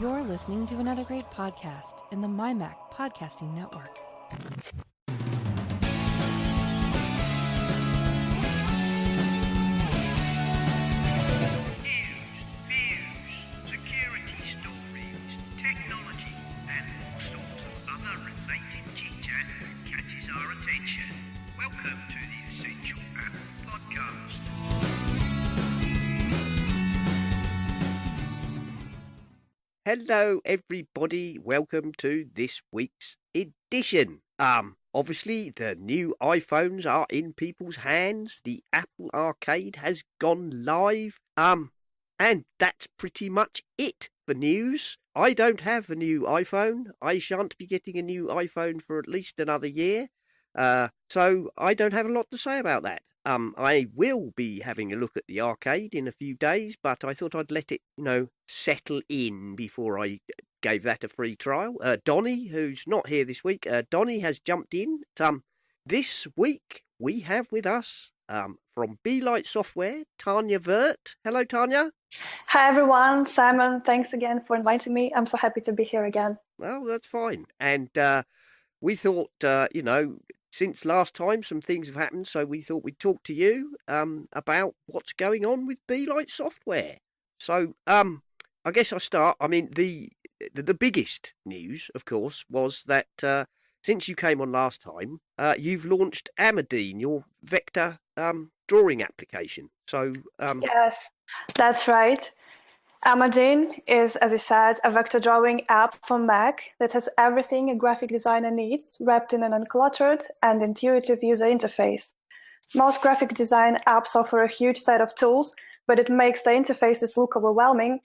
You're listening to another great podcast in the MyMac Podcasting Network. News, views, security stories, technology, and all sorts of other related chit-chat that catches our attention. Welcome to the Essential Apple Podcast. Hello, everybody. Welcome to this week's edition. Obviously, the new iPhones are in people's hands. The Apple Arcade has gone live. And that's pretty much it for news. I don't have a new iPhone. I shan't be getting a new iPhone for at least another year. So I don't have a lot to say about that. I will be having a look at the arcade in a few days, but I thought I'd let it, settle in before I gave that a free trial. Donny, who's not here this week, Donny has jumped in. This week we have with us, from BeLight Software, Tanya Vert. Hello, Tanya. Hi, everyone. Simon, thanks again for inviting me. I'm so happy to be here again. Well, that's fine. And we thought, since last time, some things have happened, so we thought we'd talk to you about what's going on with BeLight Software. So, I guess I'll start. I mean, the biggest news, of course, was that since you came on last time, you've launched Amadine, your vector drawing application. So, Yes, that's right. Amadine is, as you said, a vector drawing app for Mac that has everything a graphic designer needs, wrapped in an uncluttered and intuitive user interface. Most graphic design apps offer a huge set of tools, but it makes the interfaces look overwhelming.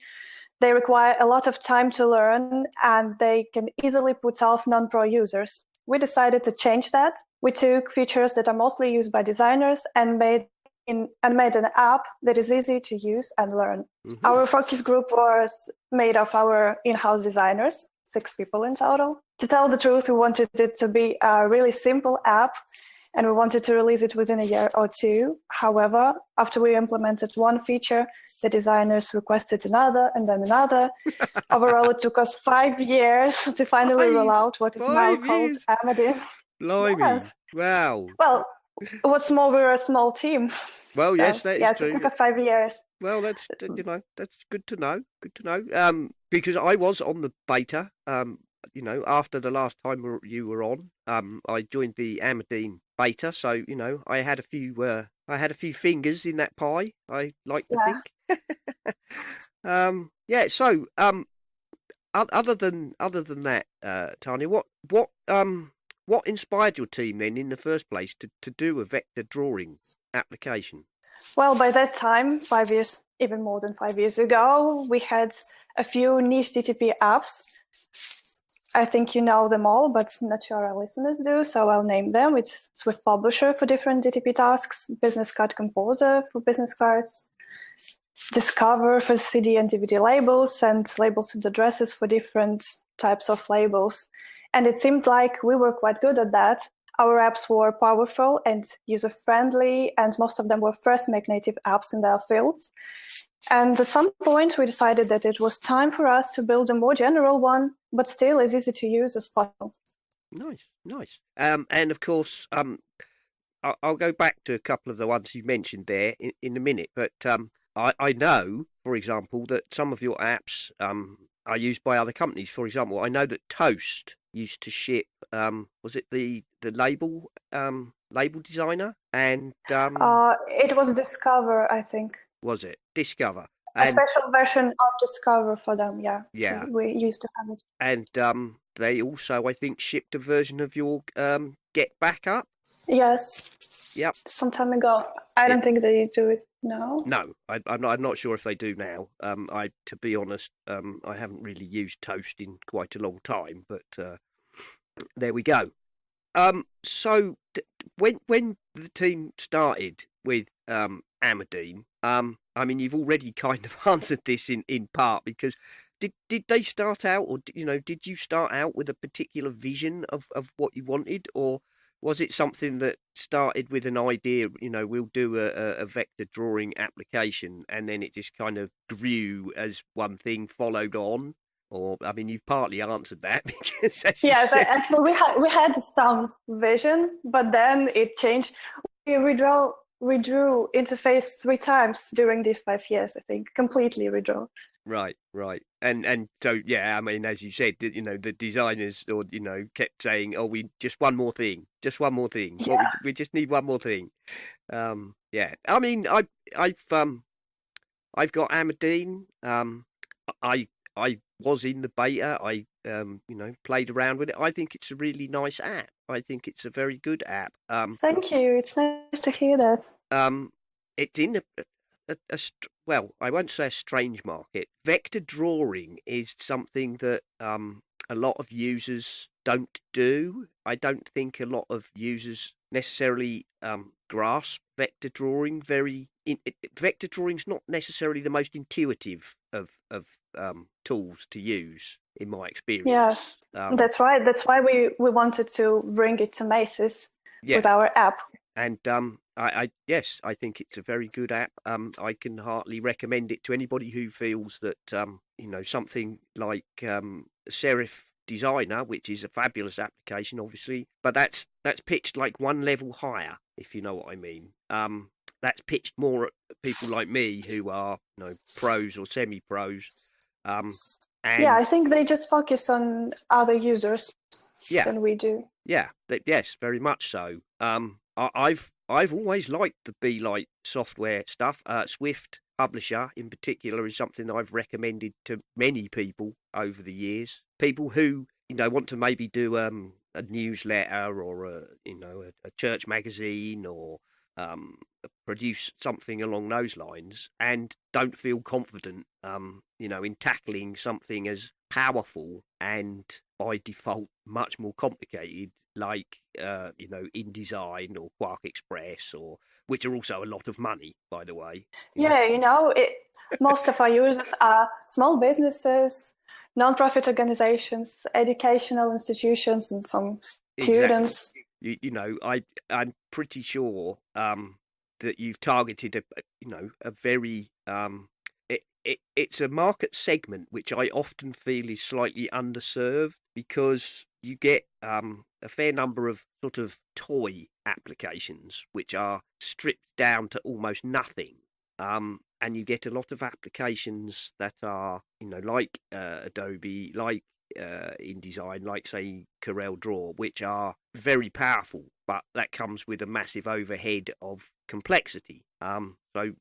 They require a lot of time to learn, and they can easily put off non-pro users. We decided to change that. We took features that are mostly used by designers and made an app that is easy to use and learn. Mm-hmm. Our focus group was made of our in-house designers, 6 people in total. To tell the truth, we wanted it to be a really simple app, and we wanted to release it within a year or two. However, after we implemented one feature, the designers requested another and then another. Overall, it took us 5 years to finally roll out what is now called Amadine. Blimey. Yes. Wow. Well, what's more, we're a small team. Well, yes, that is true. It took us 5 years. Well, that's that's good to know. Good to know. Because I was on the beta. After the last time you were on, I joined the Amadine beta. So I had a few fingers in that pie. I like to think. So other than that, Tanya, what inspired your team then in the first place to do a vector drawing application? Well, by that time, 5 years, even more than 5 years ago, we had a few niche DTP apps. I think you know them all, but not sure our listeners do, so I'll name them. It's Swift Publisher for different DTP tasks, Business Card Composer for business cards, Discover for CD and DVD labels, and labels and addresses for different types of labels. And it seemed like we were quite good at that. Our apps were powerful and user-friendly, and most of them were first-make native apps in their fields. And at some point, we decided that it was time for us to build a more general one, but still as easy to use as possible. Nice. And of course, I'll go back to a couple of the ones you mentioned there in a minute. But I know, for example, that some of your apps are used by other companies. For example, I know that Toast used to ship, was it the label designer? And it was Discover, I think. Was it Discover? A special version of Discover for them, yeah. Yeah. We used to have it. And they also, I think, shipped a version of your Get Backup. Yes. Yep. Some time ago. I don't think they do it now. No, I'm not sure if they do now. To be honest, I haven't really used Toast in quite a long time, but there we go. So when the team started with Amadine, I mean, you've already kind of answered this in part, because did they start out, or did you start out with a particular vision of what you wanted, or was it something that started with an idea, we'll do a vector drawing application, and then it just kind of grew as one thing followed on? Or, I mean, you've partly answered that because, as you Yes, said, actually, we had some vision, but then it changed. We redrew interface 3 times during these 5 years. I think completely redraw. right, and so yeah, I mean, as you said, the designers or kept saying, "Oh, we just one more thing, just one more thing. Well, Yeah. we just need one more thing." Yeah, I mean, I've got Amadine. I was in the beta. I played around with it. I think it's a really nice app. I think it's a very good app. Thank you. It's nice to hear that. It's in well, I won't say a strange market. Vector drawing is something that a lot of users don't do. I don't think a lot of users necessarily grasp vector drawing vector drawing's not necessarily the most intuitive of tools to use in my experience. Yes, that's right. That's why we wanted to bring it to Macy's with our app. And yes, I think it's a very good app. I can heartily recommend it to anybody who feels that something like Serif Designer, which is a fabulous application, obviously, but that's pitched like one level higher, if you know what I mean. That's pitched more at people like me who are pros or semi-pros. And yeah, I think they just focus on other users than we do. Yeah, yes, very much so. I've always liked the BeLight software stuff. Swift Publisher, in particular, is something I've recommended to many people over the years. People who want to maybe do a newsletter or a church magazine or produce something along those lines and don't feel confident in tackling something as powerful and by default much more complicated like InDesign or Quark Express, or which are also a lot of money, by the way. Most of our users are small businesses, non-profit organizations, educational institutions, and some students. Exactly. I'm pretty sure that you've targeted a very it's a market segment which I often feel is slightly underserved, because you get a fair number of sort of toy applications which are stripped down to almost nothing, and you get a lot of applications that are like Adobe, like InDesign, like say Corel Draw, which are very powerful, but that comes with a massive overhead of complexity. So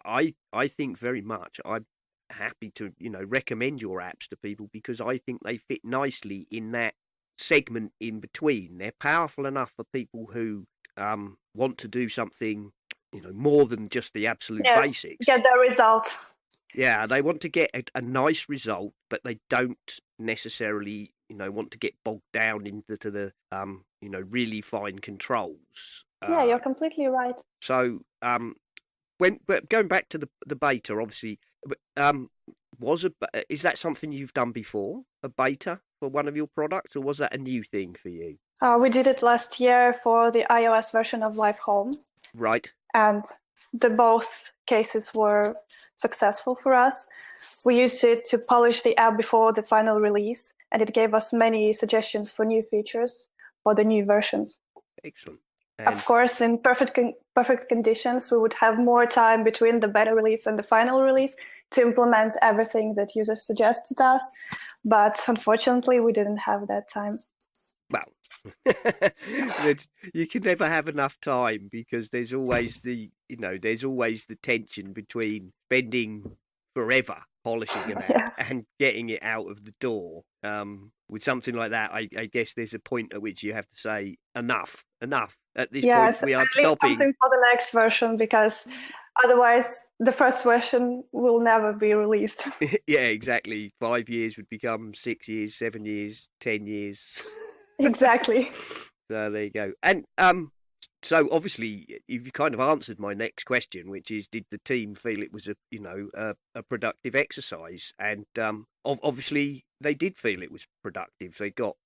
I think very much I'm happy to recommend your apps to people, because I think they fit nicely in that segment in between. They're powerful enough for people who want to do something more than just the absolute basics. Get the result. Yeah, they want to get a nice result, but they don't necessarily, want to get bogged down into the, really fine controls. Yeah, you're completely right. So, but going back to the beta, obviously, is that something you've done before, a beta for one of your products, or was that a new thing for you? We did it last year for the iOS version of Live Home. Right. And both cases were successful for us. We used it to polish the app before the final release, and it gave us many suggestions for new features for the new versions. Excellent. Of course, in perfect conditions, we would have more time between the beta release and the final release to implement everything that users suggested us. But unfortunately, we didn't have that time. Well, you can never have enough time, because there's always the tension between spending forever polishing an app and getting it out of the door. With something like that, I guess there's a point at which you have to say enough. At this point, we are stopping. Something for the next version, because otherwise the first version will never be released. Yeah, exactly. 5 years would become 6 years, 7 years, 10 years. Exactly. So there you go. And so obviously you've kind of answered my next question, which is, did the team feel it was a productive exercise? And obviously they did feel it was productive. They got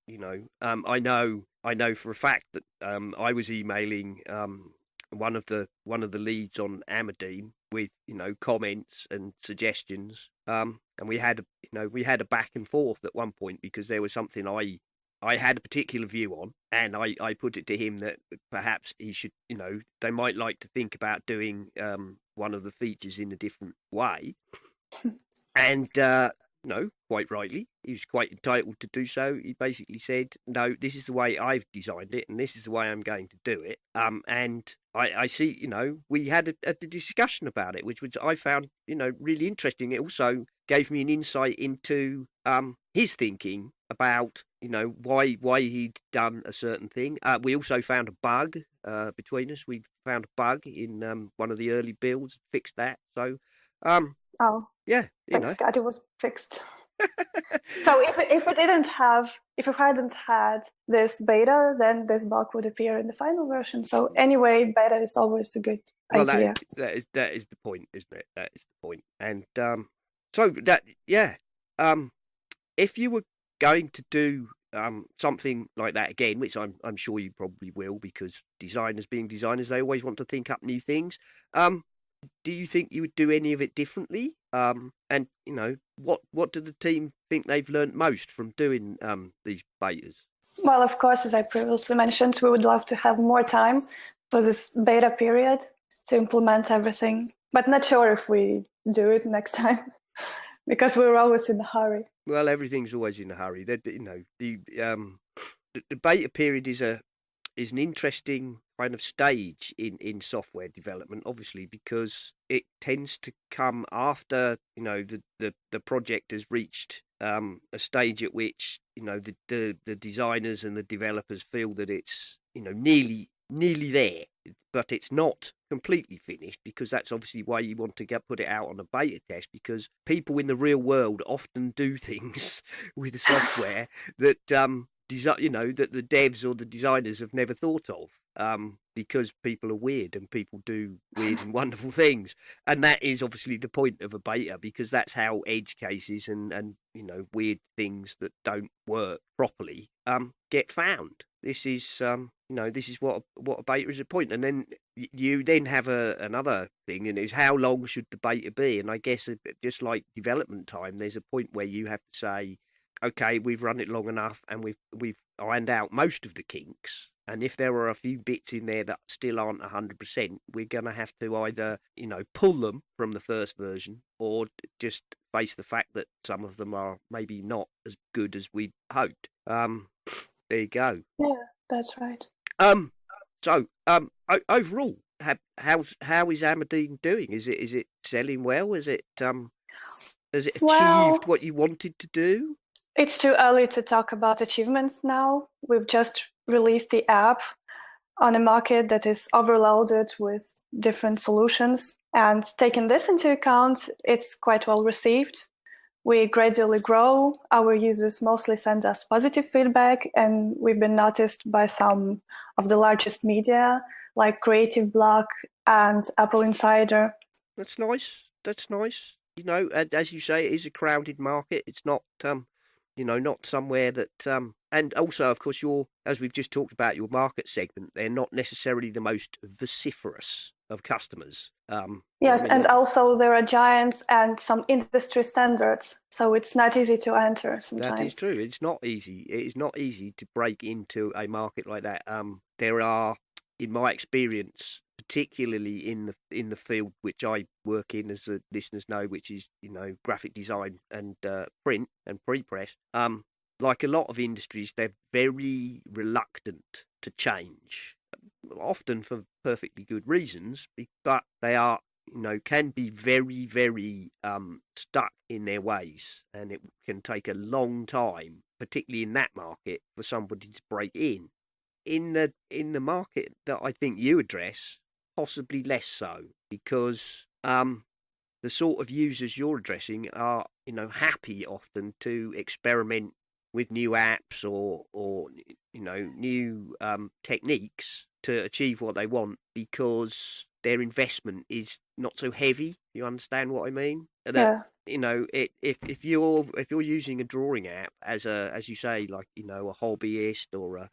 I know for a fact that I was emailing one of the leads on Amadine with comments and suggestions. And we had a back and forth at one point because there was something I had a particular view on, and I put it to him that perhaps he should, they might like to think about doing one of the features in a different way. And quite rightly, he was quite entitled to do so. He basically said, "No, this is the way I've designed it, and this is the way I'm going to do it." And I see, we had a discussion about it, which I found, really interesting. It also gave me an insight into his thinking about, why he'd done a certain thing. We also found a bug between us. We found a bug in one of the early builds, fixed that. So, Oh, yeah, thanks God it was fixed. So if we hadn't had this beta, then this bug would appear in the final version. So anyway, beta is always a good idea. That is the point, isn't it? That is the point. And so that if you were going to do something like that again, which I'm sure you probably will, because designers being designers, they always want to think up new things. Do you think you would do any of it differently? And what do the team think they've learned most from doing these betas? Well, of course, as I previously mentioned, we would love to have more time for this beta period to implement everything, but not sure if we do it next time because we're always in a hurry. Well, everything's always in a hurry. The beta period is an interesting kind of stage in software development, obviously, because it tends to come after the project has reached a stage at which the designers and the developers feel that it's nearly there, but it's not completely finished, because that's obviously why you want to put it out on a beta test, because people in the real world often do things with software that that the devs or the designers have never thought of, because people are weird and people do weird and wonderful things. And that is obviously the point of a beta, because that's how edge cases and weird things that don't work properly get found. This is this is what a beta is, a point. And then you then have another thing, and it's how long should the beta be? And I guess just like development time, there's a point where you have to say, okay, we've run it long enough, and we've ironed out most of the kinks. And if there are a few bits in there that still aren't 100%, we're going to have to either, pull them from the first version, or just face the fact that some of them are maybe not as good as we'd hoped. There you go. Yeah, that's right. So overall, how is Amadine doing? Is it selling well? Has it achieved what you wanted to do? It's too early to talk about achievements now. We've just released the app on a market that is overloaded with different solutions. And taking this into account, it's quite well received. We gradually grow. Our users mostly send us positive feedback, and we've been noticed by some of the largest media, like Creative Block and Apple Insider. That's nice. As you say, it is a crowded market. It's not not somewhere that, and also, of course, as we've just talked about, your market segment, they're not necessarily the most vociferous of customers. Yes, and also there are giants and some industry standards, so it's not easy to enter sometimes. That is true. It's not easy. It is not easy to break into a market like that. There are, in my experience, particularly in the field which I work in, as the listeners know, which is graphic design and print and pre-press. Like a lot of industries, they're very reluctant to change, often for perfectly good reasons, but they are can be very, very stuck in their ways, and it can take a long time, particularly in that market, for somebody to break in. In the market that I think you address, possibly less so, because the sort of users you're addressing are happy often to experiment with new apps or new techniques to achieve what they want, because their investment is not so heavy. You understand what I mean? Yeah. If you're using a drawing app as you say, like a hobbyist or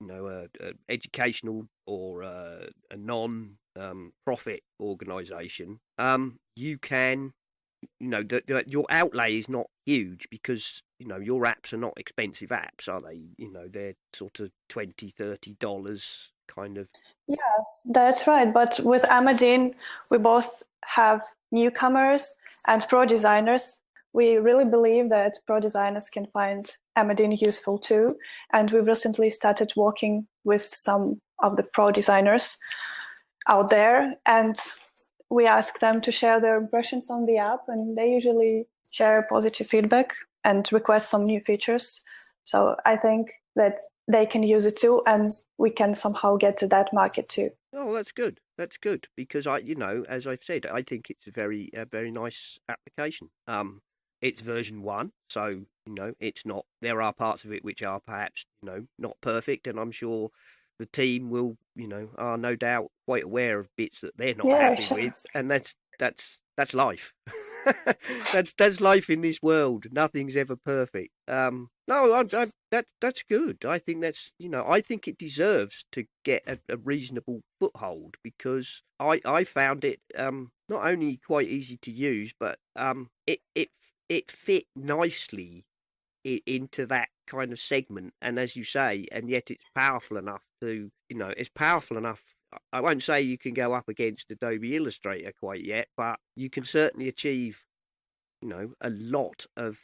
a educational or a non-profit organisation, you can, your outlay is not huge because your apps are not expensive apps, are they? They're sort of $20-$30 kind of. Yes, that's right. But with Amadine, we both have newcomers and pro designers. We really believe that pro designers can find Amadine useful too. And we recently started working with some of the pro designers out there. And we ask them to share their impressions on the app. And they usually share positive feedback and request some new features. So I think that they can use it too, and we can somehow get to that market too. Oh, that's good. That's good because as I've said, I think it's a very nice application. It's version 1, so it's not. There are parts of it which are perhaps not perfect, and I'm sure the team will are no doubt quite aware of bits that they're not happy with, and that's life. that's life in this world. Nothing's ever perfect. No, that's good. I think that's I think it deserves to get a reasonable foothold because I found it not only quite easy to use, but it fit nicely into that kind of segment, and as you say, and yet it's powerful enough to it's powerful enough. I won't say you can go up against Adobe Illustrator quite yet, but you can certainly achieve, a lot of,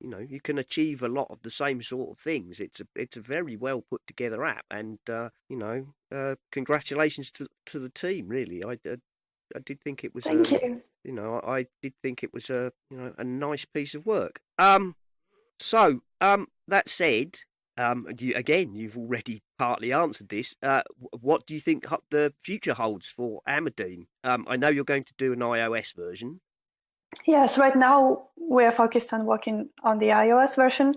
you can achieve a lot of the same sort of things. It's a very well put together app, and congratulations to the team. Really, I did think it was. Thank you. I did think it was a nice piece of work. So that said. You've already partly answered this. What do you think the future holds for Amadine? I know you're going to do an iOS version. Yes, right now we're focused on working on the iOS version.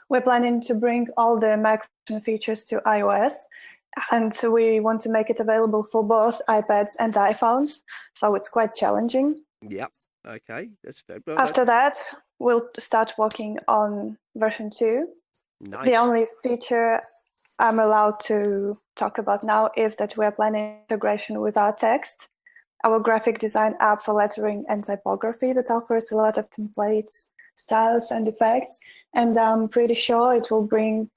We're planning to bring all the Mac features to iOS, and so we want to make it available for both iPads and iPhones, so it's quite challenging. Yep. Okay. That's fair. After that, we'll start working on version 2. Nice. The only feature I'm allowed to talk about now is that we're planning integration with ArtText, our graphic design app for lettering and typography that offers a lot of templates, styles, and effects. And I'm pretty sure it will bring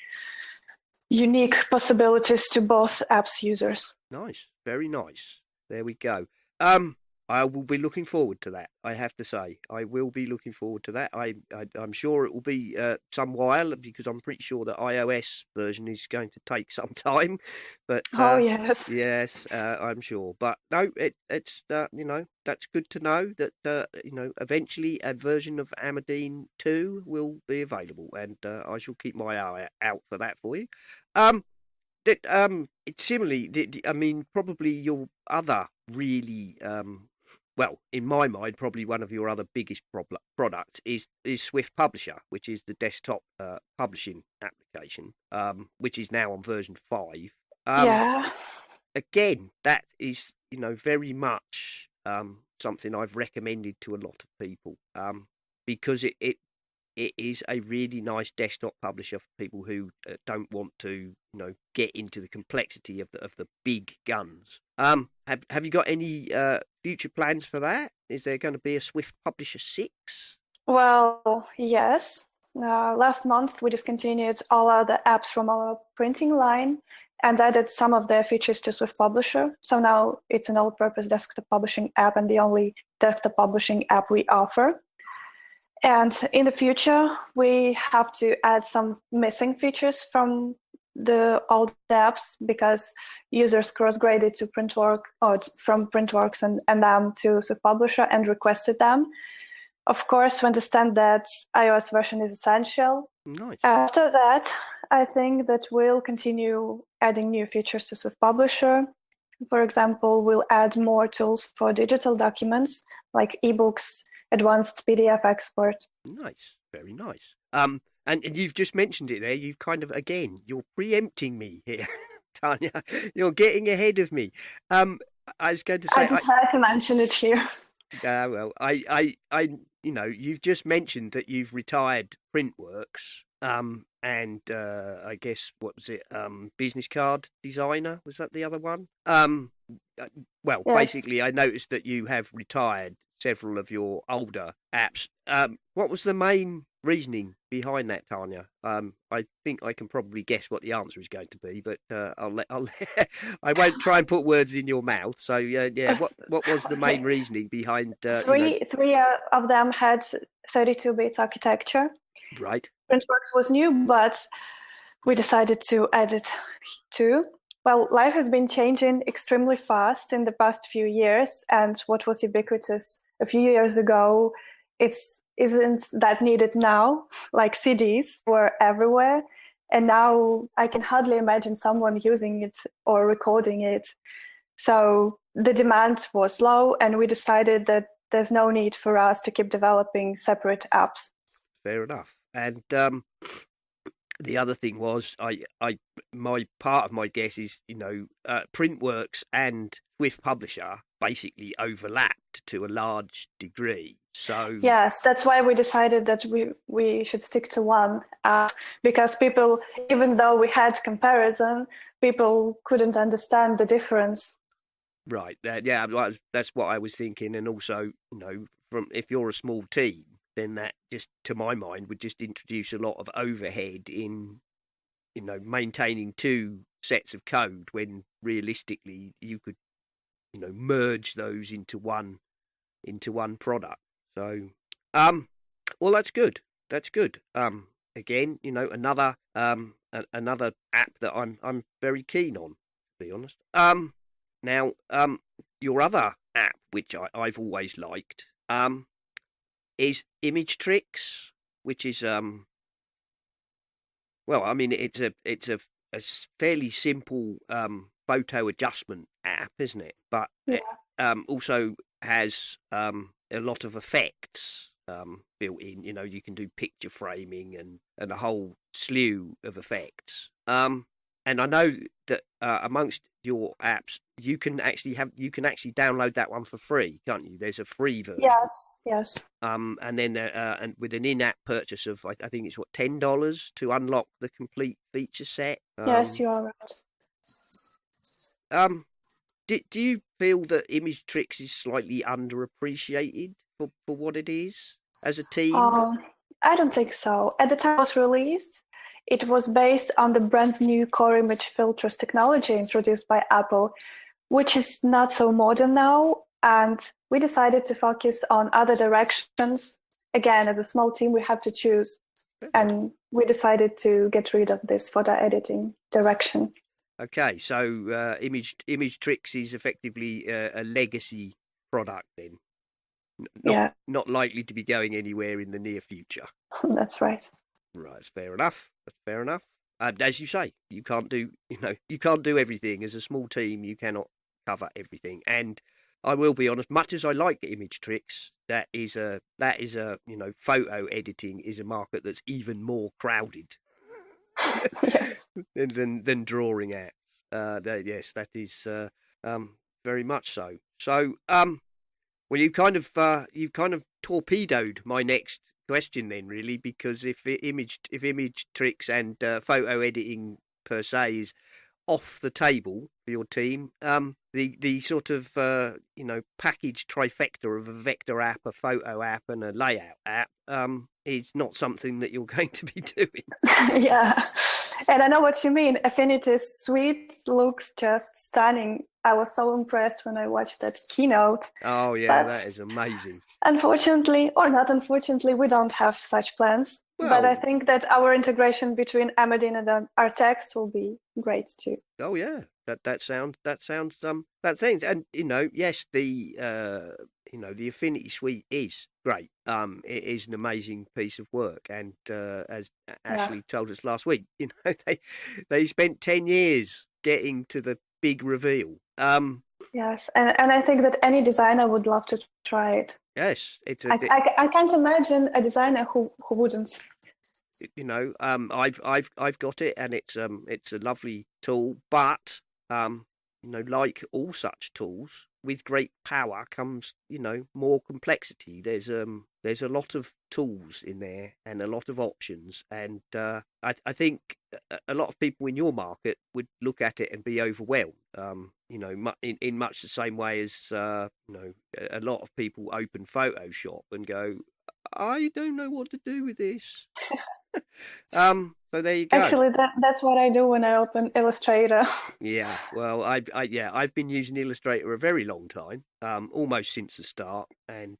unique possibilities to both apps users. Nice. Very nice. There we go. I will be looking forward to that. I have to say, I will be looking forward to that. I'm sure it will be some while because I'm pretty sure the iOS version is going to take some time. But yes, I'm sure. But no, it's that's good to know that eventually a version of Amadine 2 will be available, and I shall keep my eye out for that for you. It's similarly. I mean, probably your other really. Well, in my mind, probably one of your other biggest products is Swift Publisher, which is the desktop publishing application, which is now on version 5. Again, that is, very much something I've recommended to a lot of people because it is a really nice desktop publisher for people who don't want to, get into the complexity of the big guns. Have you got any future plans for that? Is there going to be a Swift Publisher 6? Well, yes. Last month we discontinued all other apps from our printing line and added some of their features to Swift Publisher. So now it's an all-purpose desktop publishing app and the only desktop publishing app we offer. And in the future, we have to add some missing features from the old apps because users cross-graded to Printwork or from Printworks and them to Swift Publisher and requested them. Of course, we understand that iOS version is essential. Nice. After that, I think that we'll continue adding new features to Swift Publisher. For example, we'll add more tools for digital documents like ebooks, advanced PDF export. Nice, very nice. And you've just mentioned it there. You've kind of, again, you're preempting me here, Tanya. You're getting ahead of me. I was going to say... I just had to mention it here. Well, you've just mentioned that you've retired Printworks, and I guess what was it, business card designer? Was that the other one? Well, Yes. basically, I noticed that you have retired several of your older apps. What was the main reasoning behind that, Tanya? I think I can probably guess what the answer is going to be, but I won't try and put words in your mouth. So yeah, what was the main reasoning behind? Three of them had 32-bit architecture. Right. Printworks was new, but we decided to add it too. Well, life has been changing extremely fast in the past few years, and what was ubiquitous a few years ago isn't that needed now. Like CDs were everywhere, and now I can hardly imagine someone using it or recording it. So the demand was low, and we decided that there's no need for us to keep developing separate apps. Fair enough. And the other thing was, my part of my guess is, Printworks and Swift Publisher basically overlapped to a large degree. So yes, that's why we decided that we should stick to one app, because people, even though we had comparison, people couldn't understand the difference. Right. Yeah, that's what I was thinking. And also, from if you're a small team, then that just, to my mind, would just introduce a lot of overhead in, maintaining two sets of code when realistically you could, merge those into one product. So, well, that's good. That's good. Again, another app that I'm very keen on, to be honest. Now, your other app, which I've always liked, is Image Tricks, which is well, I mean, it's a fairly simple photo adjustment app, isn't it? But Yeah. it also has a lot of effects built in. You can do picture framing and a whole slew of effects. And I know that amongst your apps, you can actually download that one for free, can't you? There's a free version. Yes. And then and with an in-app purchase of I think it's $10 to unlock the complete feature set. Yes, you are right. Do you feel that Image Tricks is slightly underappreciated for what it is as a team? I don't think so. At the time it was released, it was based on the brand new core image filters technology introduced by Apple, which is not so modern now. And we decided to focus on other directions. Again, as a small team, we have to choose. And we decided to get rid of this photo editing direction. Okay, so Image Tricks is effectively a legacy product then. Not likely to be going anywhere in the near future. That's right. Right, that's fair enough. As you say, you can't do everything. As a small team, you cannot cover everything. And I will be honest, much as I like Image Tricks, that is a photo editing is a market that's even more crowded than drawing apps. Yes, that is very much so. So, well, you've kind of torpedoed my next question then, really, because if Image Tricks and photo editing per se is off the table for your team, the sort of package trifecta of a vector app, a photo app, and a layout app is not something that you're going to be doing. Yeah, and I know what you mean. Affinity's suite looks just stunning. I was so impressed when I watched that keynote. Oh yeah, that is amazing. Unfortunately, or not unfortunately, we don't have such plans. Well, but I think that our integration between Amadine and ArtText will be great too. Oh yeah, that sounds that thing. And yes, the the Affinity Suite is great. It is an amazing piece of work, and as Ashley told us last week, they spent 10 years getting to the big reveal. Yes, and I think that any designer would love to try it. Yes, I can't imagine a designer who wouldn't. I've got it, and it's a lovely tool, but like all such tools, with great power comes, more complexity. There's a lot of tools in there and a lot of options, and I think a lot of people in your market would look at it and be overwhelmed. In much the same way as a lot of people open Photoshop and go, I don't know what to do with this. So there you go. Actually, that's what I do when I open Illustrator. Yeah, well, I've been using Illustrator a very long time, almost since the start, and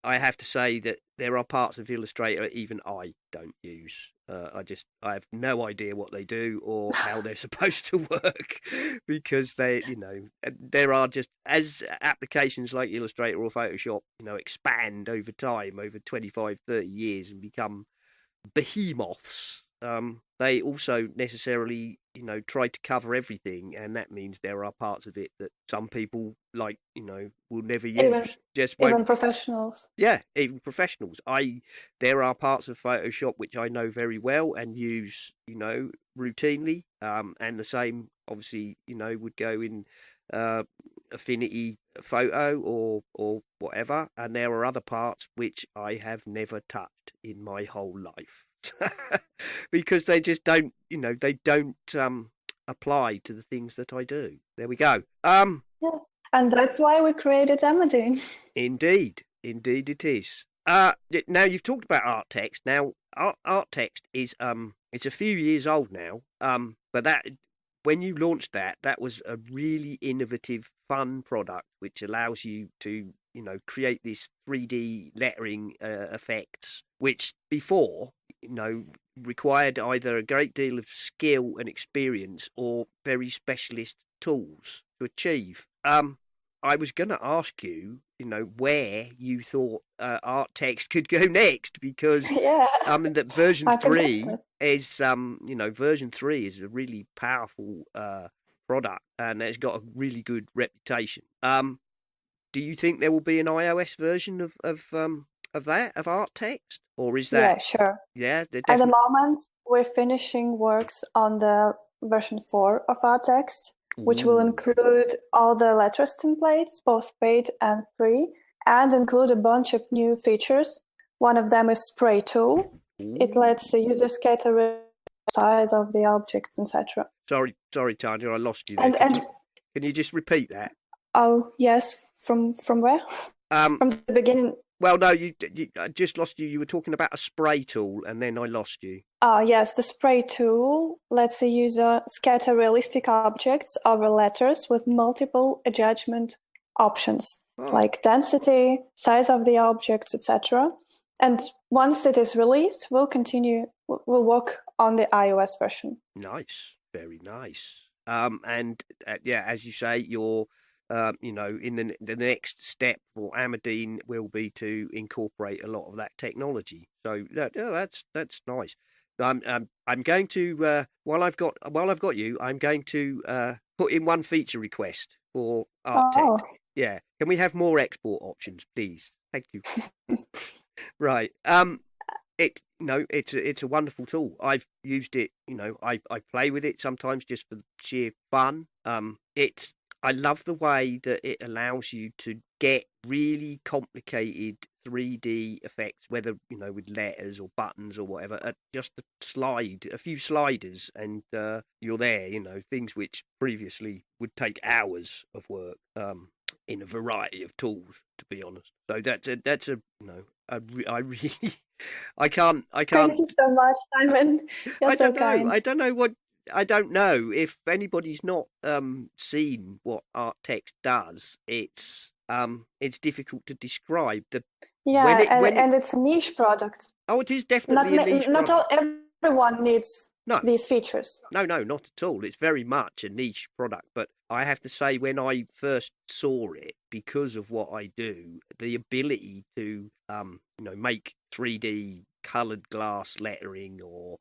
I have to say that there are parts of Illustrator even I don't use. I have no idea what they do or how they're supposed to work, because there are just, as applications like Illustrator or Photoshop, expand over time, over 25, 30 years and become behemoths. They also necessarily, try to cover everything, and that means there are parts of it that some people will never use. Even professionals. Yeah, even professionals. There are parts of Photoshop which I know very well and use, routinely. And the same, obviously, would go in Affinity Photo or whatever. And there are other parts which I have never touched in my whole life. Because they just don't, they don't apply to the things that I do. There we go. Yes, and that's why we created Amadine. Indeed it is. Now you've talked about ArtText. Now ArtText is it's a few years old now. But that, when you launched that was a really innovative, fun product which allows you to create this 3D lettering effects, which before required either a great deal of skill and experience or very specialist tools to achieve. I was going to ask you, where you thought ArtText could go next, because that version 3 is, version 3 is a really powerful product, and it's got a really good reputation. Do you think there will be an iOS version of ArtText, or is that? Yeah, sure. Yeah, at the moment we're finishing works on the version 4 of ArtText, which will include all the letters templates, both paid and free, and include a bunch of new features. One of them is Spray Tool. It lets the user scatter the size of the objects, etc. Sorry, Tanya, I lost you there. Can you just repeat that? Oh, yes. From where? From the beginning. Well, no, I just lost you. You were talking about a spray tool, and then I lost you. Yes, the Spray Tool lets the user scatter realistic objects over letters with multiple adjustment options, like density, size of the objects, etc. And once it is released, we'll work on the iOS version. Nice, very nice. And as you say, you're in the next step for Amadine will be to incorporate a lot of that technology. So that's nice. I'm going to while I've got you, I'm going to put in one feature request for ArtText. Yeah, can we have more export options, please? Thank you. Right. It's a wonderful tool. I've used it. I play with it sometimes just for sheer fun. I love the way that it allows you to get really complicated 3D effects, whether, with letters or buttons or whatever, just a few sliders, and you're there, things which previously would take hours of work in a variety of tools, to be honest. So I really, I can't. Thank you so much, Simon. You're so kind. I don't know if anybody's not seen what ArtText does. It's difficult to describe. And it's a niche product. Oh, it is definitely a niche product. Not everyone needs these features. No, not at all. It's very much a niche product. But I have to say, when I first saw it, because of what I do, the ability to make 3D coloured glass lettering or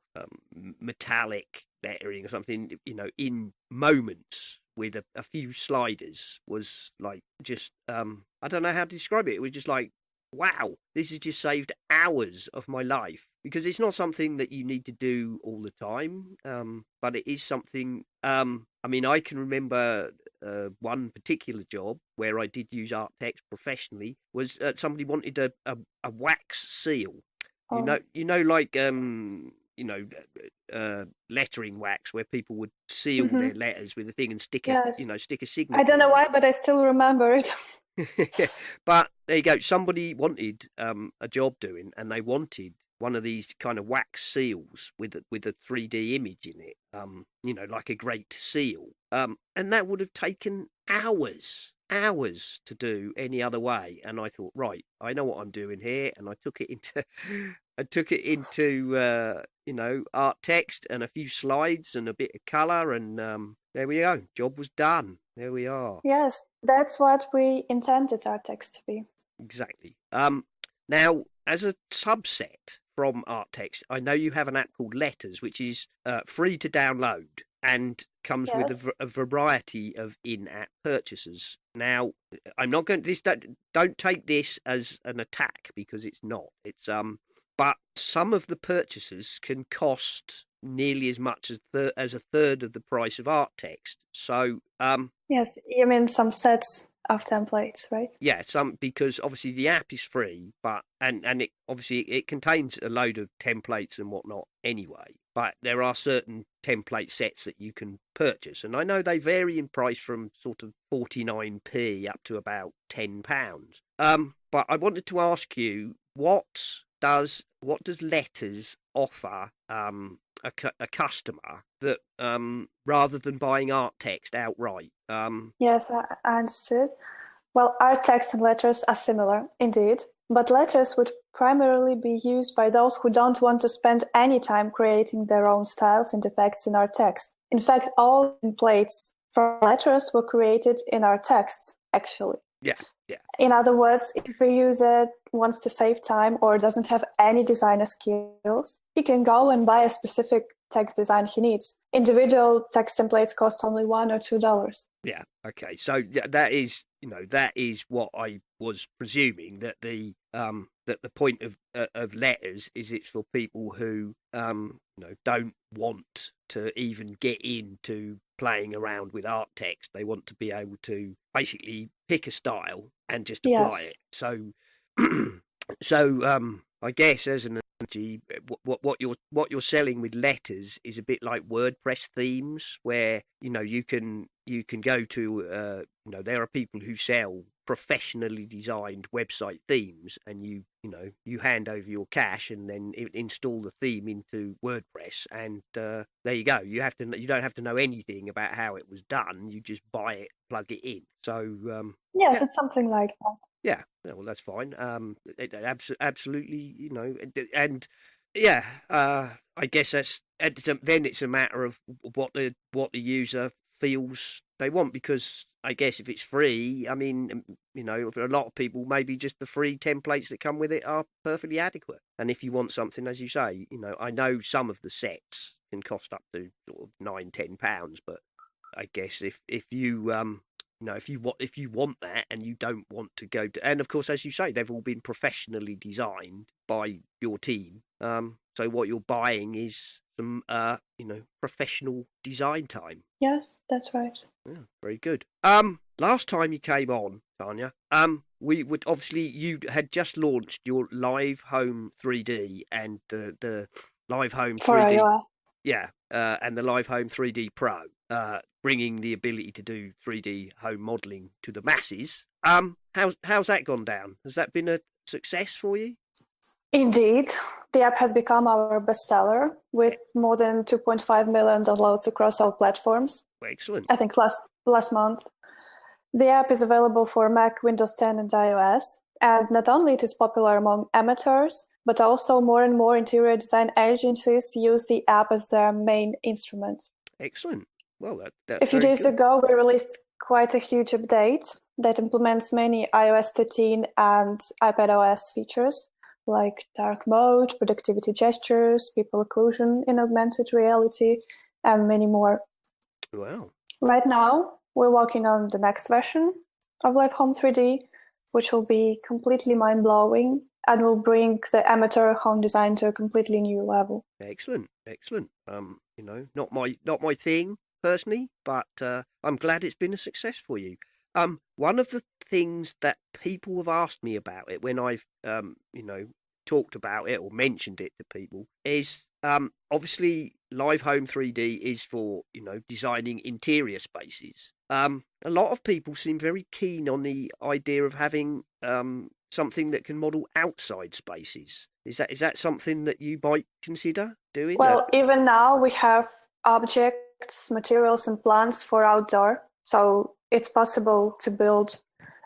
metallic lettering or something, in moments with a few sliders was like just I don't know how to describe it. It was just like, wow, this has just saved hours of my life, because it's not something that you need to do all the time, but it is something. I can remember one particular job where I did use ArtText professionally was somebody wanted a wax seal. Oh, Like lettering wax where people would seal hmm their letters with a thing and stick yes. a I don't signature know on why, but I still remember it. it. But there you go. Somebody wanted a job doing, and they wanted one of these kind of wax seals with a 3D image in it. Like a great seal. And that would have taken hours to do any other way. And I thought, right, I know what I'm doing here, and I took it into art text and a few slides and a bit of color, and there we go. Job was done. There we are. Yes, that's what we intended our text to be. Exactly. Now, as a subset from ArtText, I know you have an app called Letters, which is free to download and comes with Yes. a variety of in-app purchases. Now, I'm not going to don't take this as an attack, because it's not. It's but some of the purchases can cost nearly as much as a third of the price of ArtText. So Yes, you mean some sets of templates, right? yeah, because obviously the app is free, but and it obviously it contains a load of templates and whatnot anyway. But there are certain template sets that you can purchase, and I know they vary in price from sort of 49p up to about £10. But I wanted to ask you, what does Letters offer a customer that rather than buying art text outright? Yes, I understood. Well, our text and letters are similar, indeed, but letters would primarily be used by those who don't want to spend any time creating their own styles and effects in our text. In fact, all templates from letters were created in our text, actually. Yeah. In other words, if a user wants to save time or doesn't have any designer skills, he can go and buy a specific text design he needs. Individual text templates cost only $1 or $2. Yeah. Okay. So that is what I was presuming, that the point of Letters is it's for people who don't want to even get into playing around with art text. They want to be able to basically pick a style and just apply it. So I guess as an analogy, what you're selling with Letters is a bit like WordPress themes, where you can go to there are people who sell professionally designed website themes, and you hand over your cash and then install the theme into WordPress, and there you go. You don't have to know anything about how it was done. You just buy it, plug it in. So yes, it's something like that. yeah, well, that's fine. Absolutely, and yeah, I guess then it's a matter of what the user feels they want, because I guess if it's free, I mean, for a lot of people, maybe just the free templates that come with it are perfectly adequate. And if you want something, as you say, I know some of the sets can cost up to sort of £9-10, but I guess if you if you want that and you don't want to go to, and of course, as you say, they've all been professionally designed by your team. So what you're buying is some, professional design time. Yes, that's right. Yeah, very good. Last time you came on, Tanya, we would obviously, you had just launched your Live Home 3D and the Live Home 3D. For iOS. Yeah, and the Live Home 3D Pro, bringing the ability to do 3D home modelling to the masses. How's that gone down? Has that been a success for you? Indeed, the app has become our bestseller with more than 2.5 million downloads across all platforms. Excellent. I think last month. The app is available for Mac, Windows 10, and iOS. And not only it is popular among amateurs, but also more and more interior design agencies use the app as their main instrument. Excellent. Well, that's a few days good. ago, we released quite a huge update that implements many iOS 13 and iPadOS features, like dark mode, productivity gestures, people occlusion in augmented reality, and many more. Wow. Right now, we're working on the next version of Live Home 3D, which will be completely mind-blowing and will bring the amateur home design to a completely new level. Excellent. Not my thing, personally, but I'm glad it's been a success for you. One of the things that people have asked me about it when I've, talked about it or mentioned it to people is obviously Live Home 3D is for, designing interior spaces. A lot of people seem very keen on the idea of having something that can model outside spaces. Is that something that you might consider doing? Well, even now we have objects, materials, and plants for outdoor. So it's possible to build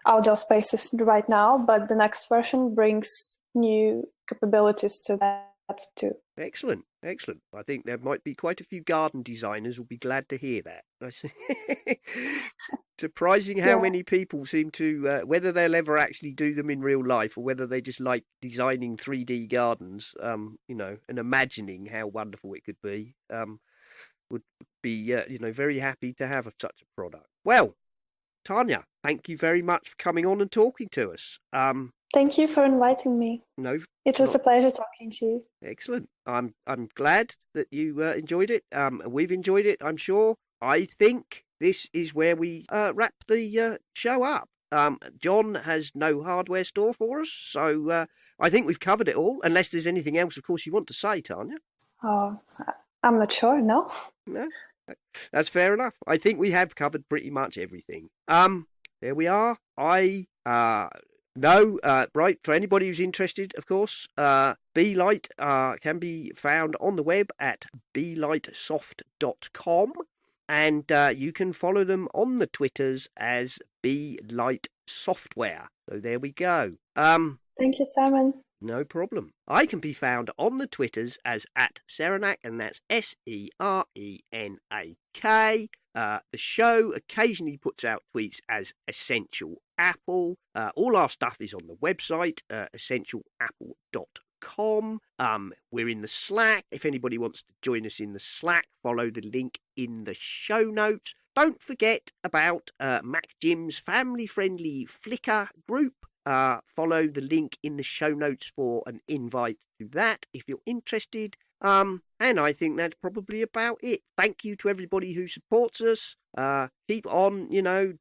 outdoor spaces right now, but the next version brings new capabilities to that too. Excellent. I think there might be quite a few garden designers will be glad to hear that. Surprising how many people seem to, whether they'll ever actually do them in real life or whether they just like designing 3D gardens, and imagining how wonderful it could be, would be, very happy to have such a product. Well, Tanya, thank you very much for coming on and talking to us. Thank you for inviting me. No, it was a pleasure talking to you. Excellent. I'm glad that you enjoyed it. We've enjoyed it, I'm sure. I think this is where we wrap the show up. John has no hardware store for us, so I think we've covered it all. Unless there's anything else, of course, you want to say, Tanya. Oh, I'm not sure. No. No, that's fair enough. I think we have covered pretty much everything. There we are. Right, for anybody who's interested, of course, BeLight can be found on the web at belightsoft.com, and you can follow them on the Twitters as BeLight Software. So there we go. Thank you, Simon. No problem. I can be found on the Twitters as @Serenak, and that's SERENAK. The show occasionally puts out tweets as Essential Apple. All our stuff is on the website, essentialapple.com. We're in the Slack. If anybody wants to join us in the Slack, follow the link in the show notes. Don't forget about Mac Jim's family-friendly Flickr group. Follow the link in the show notes for an invite to that if you're interested. And I think that's probably about it. Thank you to everybody who supports us. Keep on,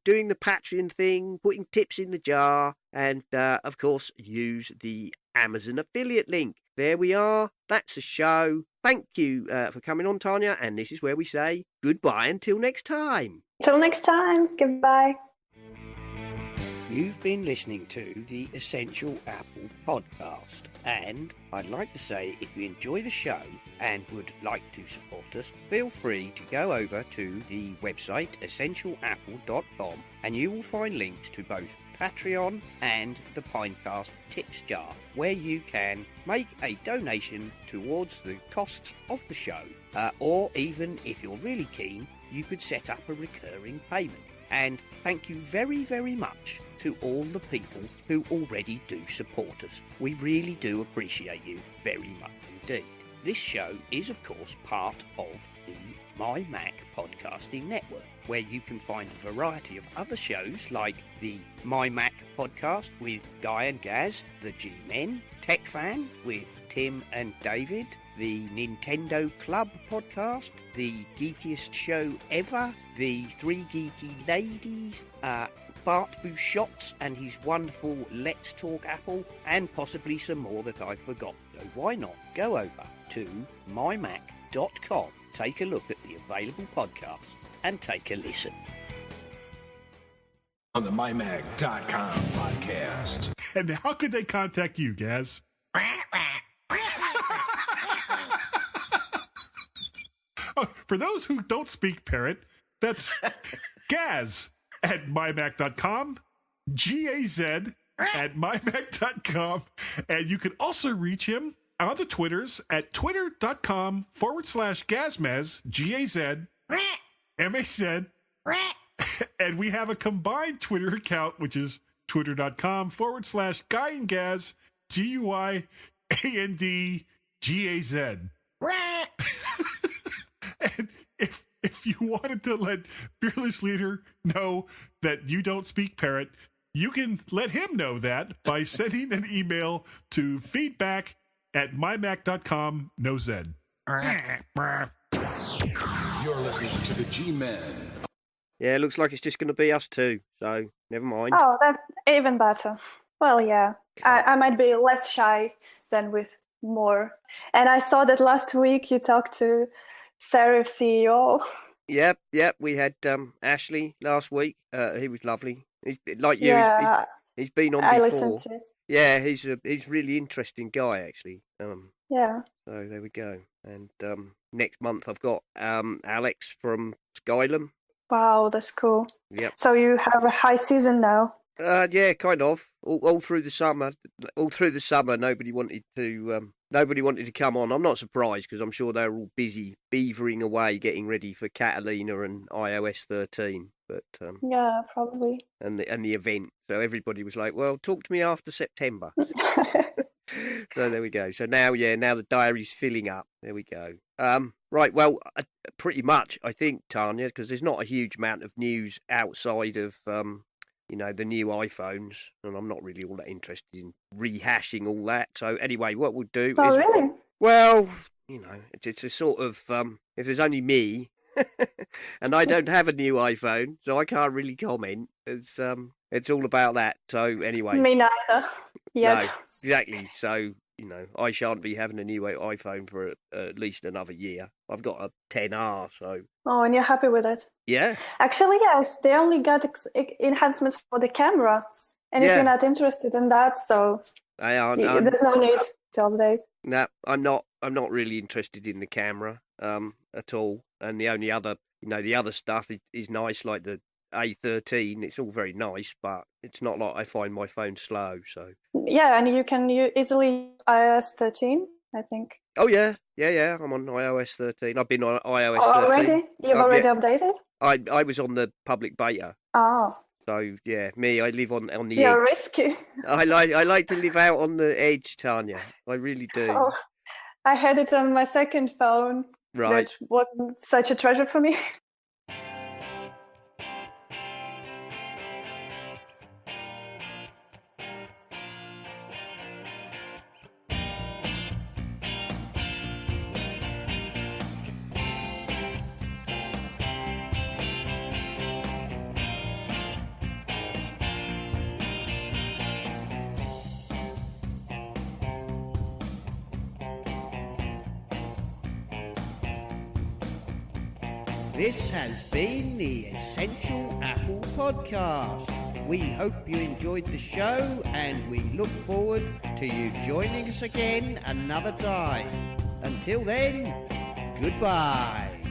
doing the Patreon thing, putting tips in the jar, and of course, use the Amazon affiliate link. There we are. That's a show. Thank you for coming on, Tanya. And this is where we say goodbye until next time. Till next time. Goodbye. You've been listening to the Essential Apple podcast, and I'd like to say if you enjoy the show and would like to support us, feel free to go over to the website essentialapple.com, and you will find links to both Patreon and the Pinecast tips jar, where you can make a donation towards the costs of the show, or even if you're really keen, you could set up a recurring payment. And thank you very, very much to all the people who already do support us. We really do appreciate you very much indeed. This show is, of course, part of the My Mac podcasting network, where you can find a variety of other shows like the My Mac podcast with Guy and Gaz, the G-Men, Tech Fan with Tim and David, the Nintendo Club podcast, the geekiest show ever, the Three Geeky Ladies, Bart Bouchotte and his wonderful Let's Talk Apple, and possibly some more that I've forgotten. So why not go over to mymac.com, take a look at the available podcasts, and take a listen. On the mymac.com podcast. And how could they contact you, Gaz? Oh, for those who don't speak parrot, that's Gaz at mymac.com, Gaz at mymac.com, and you can also reach him on the Twitters at twitter.com/Gazmaz, Gaz, MAZ, and we have a combined Twitter account, which is twitter.com/Guy and Gaz, GUYANDGAZ. And if you wanted to let Fearless Leader know that you don't speak parrot, you can let him know that by sending an email to feedback@mymac.com, no Z. You're listening to the G-Men. Yeah, it looks like it's just going to be us two, so never mind. Oh, that's even better. Well, yeah, I might be less shy than with more. And I saw that last week you talked to Serif CEO. Yep. We had Ashley last week. He was lovely. He's like you. Yeah, he's been on I before. listened to. Yeah, he's really interesting guy actually. Yeah. So there we go. And next month I've got Alex from Skylum. Wow, that's cool. Yep. So you have a high season now. Yeah, kind of. All through the summer. Nobody wanted to come on. I'm not surprised because I'm sure they were all busy beavering away, getting ready for Catalina and iOS 13. But Yeah, probably. and the event. So everybody was like, "Well, talk to me after September." So there we go. So now the diary's filling up. There we go. Right. Well, pretty much, I think, Tanya, because there's not a huge amount of news outside of the new iPhones, and I'm not really all that interested in rehashing all that. So anyway, what we'll do Oh, is, really? well, it's a sort of if there's only me, and I don't have a new iPhone, so I can't really comment. It's all about that. So anyway, Me neither. Yet. no, exactly. So I shan't be having a new iPhone for at least another year. I've got a 10R, so Oh, and you're happy with it? yeah. Actually, yes. They only got enhancements for the camera, and if Yeah. you're not interested in that, so there's no need to update. No, I'm not really interested in the camera at all. And the only other, the other stuff is nice, like the A13. It's all very nice, but it's not like I find my phone slow. So Yeah, and you can easily use iOS 13, I think. oh yeah. I'm on iOS 13. I've been on iOS 13. Already? You've already updated? I was on the public beta. Oh, So yeah, I live on the you're edge. risky. I like to live out on the edge, Tanya. I really do. Oh, I had it on my second phone. Right. That wasn't such a treasure for me. This has been the Essential Apple Podcast. We hope you enjoyed the show and we look forward to you joining us again another time. Until then, goodbye.